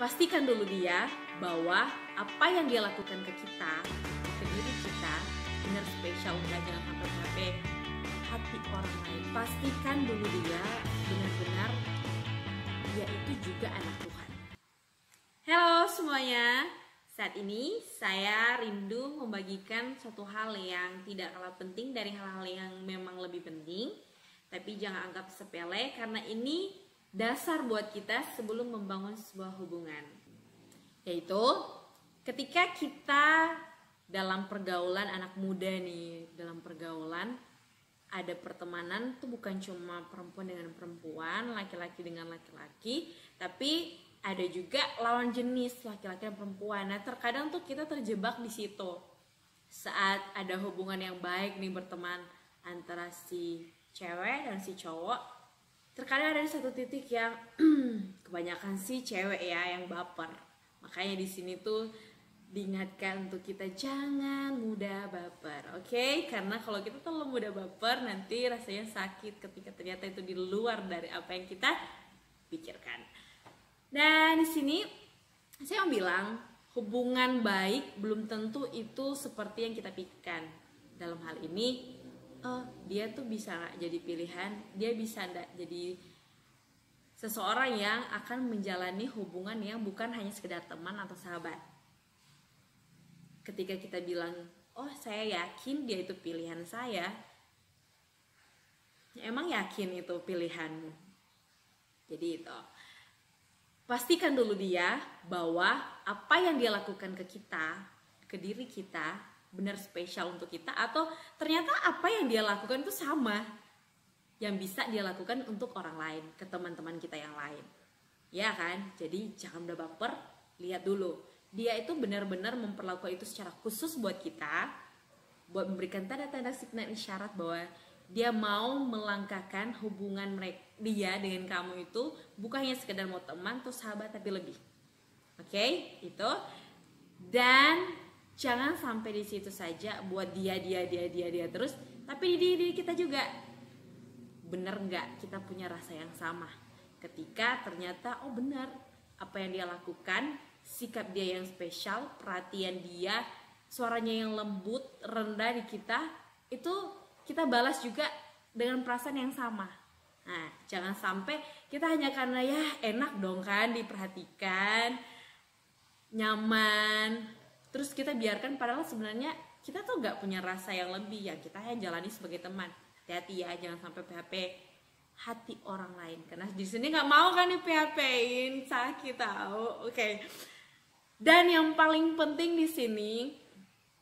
pastikan dulu dia bahwa apa yang dia lakukan ke kita, ke diri kita, benar spesial. Udah, jangan sampai sampai hati orang lain. Pastikan dulu dia benar-benar dia itu juga anak Tuhan. Halo semuanya, saat ini saya rindu membagikan suatu hal yang tidak kalah penting dari hal-hal yang memang lebih penting. Tapi jangan anggap sepele, karena ini dasar buat kita sebelum membangun sebuah hubungan. Yaitu ketika kita dalam pergaulan anak muda nih, dalam pergaulan ada pertemanan tuh bukan cuma perempuan dengan perempuan, laki-laki dengan laki-laki, tapi ada juga lawan jenis, laki-laki dan perempuan. Nah, terkadang tuh kita terjebak di situ. Saat ada hubungan yang baik nih berteman antara si cewek dan si cowok, terkadang ada satu titik yang kebanyakan si cewek ya yang baper. Makanya di sini tuh diingatkan untuk kita jangan mudah baper, oke? Karena kalau kita terlalu mudah baper, nanti rasanya sakit ketika ternyata itu di luar dari apa yang kita pikirkan. Dan di sini saya mau bilang hubungan baik belum tentu itu seperti yang kita pikirkan. Dalam hal ini, dia tuh bisa nggak jadi pilihan, dia bisa nggak jadi seseorang yang akan menjalani hubungan yang bukan hanya sekedar teman atau sahabat. Ketika kita bilang, oh saya yakin dia itu pilihan saya, emang yakin itu pilihanmu? Jadi itu, pastikan dulu dia bahwa apa yang dia lakukan ke kita, ke diri kita, benar spesial untuk kita, atau ternyata apa yang dia lakukan itu sama yang bisa dia lakukan untuk orang lain, ke teman-teman kita yang lain, ya kan? Jadi jangan udah baper, lihat dulu dia itu benar-benar memperlakukan itu secara khusus buat kita, buat memberikan tanda-tanda signal isyarat bahwa dia mau melangkahkan hubungan dia dengan kamu itu bukan hanya sekedar mau teman atau sahabat, tapi lebih. Oke, itu. Dan jangan sampai di situ saja buat dia terus, tapi di diri kita juga. Bener nggak kita punya rasa yang sama ketika ternyata oh benar apa yang dia lakukan, sikap dia yang spesial, perhatian dia, suaranya yang lembut, rendah di kita, itu kita balas juga dengan perasaan yang sama. Nah, jangan sampai kita hanya karena ya enak dong kan diperhatikan, nyaman, terus kita biarkan, padahal sebenarnya kita tuh nggak punya rasa yang lebih, ya kita hanya jalani sebagai teman. Hati-hati ya, jangan sampai PHP hati orang lain, karena di sini nggak mau kan di PHP-in, sakit tahu. Oke. Dan yang paling penting di sini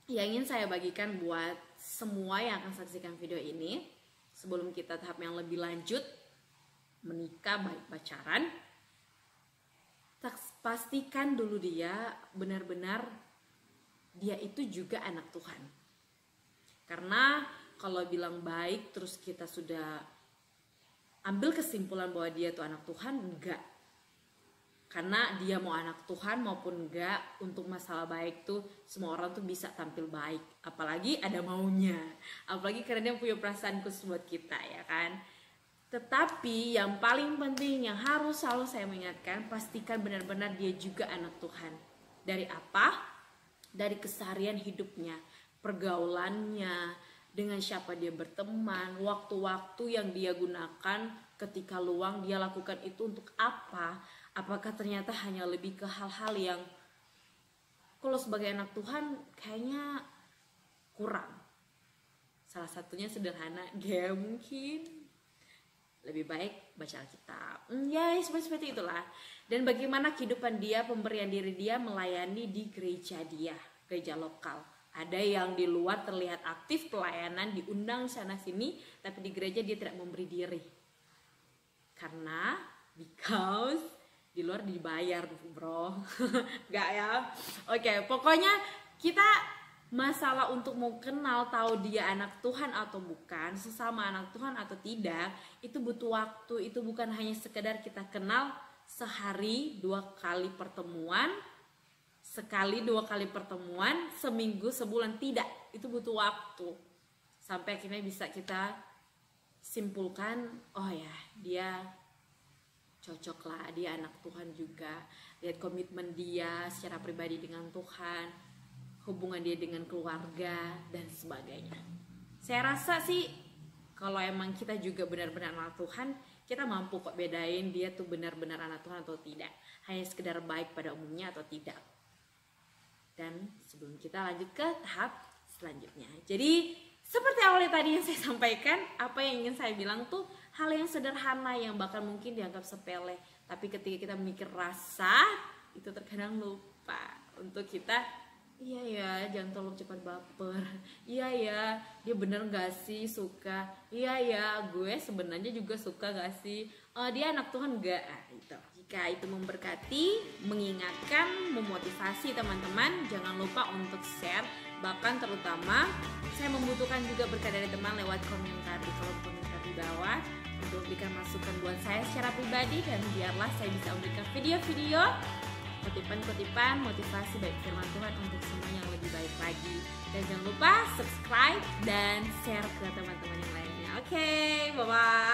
yang ingin saya bagikan buat semua yang akan saksikan video ini, sebelum kita tahap yang lebih lanjut menikah baik pacaran, pastikan dulu dia benar-benar dia itu juga anak Tuhan. Karena kalau bilang baik terus kita sudah ambil kesimpulan bahwa dia tuh anak Tuhan, enggak. Karena dia mau anak Tuhan maupun enggak, untuk masalah baik tuh semua orang tuh bisa tampil baik, apalagi ada maunya, apalagi karena dia punya perasaan khusus buat kita, ya kan. Tetapi yang paling penting yang harus selalu saya mengingatkan, pastikan benar-benar dia juga anak Tuhan. Dari apa? Dari keseharian hidupnya, pergaulannya, dengan siapa dia berteman, waktu-waktu yang dia gunakan ketika luang, dia lakukan itu untuk apa? Apakah ternyata hanya lebih ke hal-hal yang kalau sebagai anak Tuhan kayaknya kurang. Salah satunya sederhana, dia mungkin lebih baik baca Alkitab, ya seperti itulah. Dan bagaimana kehidupan dia, pemberian diri dia melayani di gereja dia, gereja lokal. Ada yang di luar terlihat aktif pelayanan, diundang sana sini, tapi di gereja dia tidak memberi diri. Karena because di luar dibayar, bro. Enggak ya. Oke, pokoknya kita masalah untuk mau kenal tahu dia anak Tuhan atau bukan, sesama anak Tuhan atau tidak, itu butuh waktu. Itu bukan hanya sekedar kita kenal sehari 2 kali pertemuan, sekali 2 kali pertemuan, seminggu, sebulan, tidak. Itu butuh waktu sampai akhirnya bisa kita simpulkan, oh ya dia cocok lah, dia anak Tuhan juga. Lihat komitmen dia secara pribadi dengan Tuhan, hubungan dia dengan keluarga dan sebagainya. Saya rasa sih kalau emang kita juga benar-benar anak Tuhan, kita mampu kok bedain dia tuh benar-benar anak Tuhan atau tidak, hanya sekedar baik pada umumnya atau tidak. Dan sebelum kita lanjut ke tahap selanjutnya, jadi seperti awalnya tadi yang saya sampaikan, apa yang ingin saya bilang tuh hal yang sederhana yang bahkan mungkin dianggap sepele, tapi ketika kita mikir rasa, itu terkadang lupa untuk kita, iya ya jangan terlalu cepat baper, iya ya dia bener gak sih suka, iya ya gue sebenarnya juga suka gak sih, dia anak Tuhan gak, itu. Jika itu memberkati, mengingatkan, memotivasi teman-teman, jangan lupa untuk share. Bahkan terutama saya membutuhkan juga berkat dari teman lewat komentar di kolom komentar di bawah untuk memberikan masukan buat saya secara pribadi, dan biarlah saya bisa memberikan video-video kutipan-kutipan motivasi baik firman Tuhan untuk semua yang lebih baik lagi. Dan jangan lupa subscribe dan share ke teman-teman yang lainnya. Oke, bye-bye.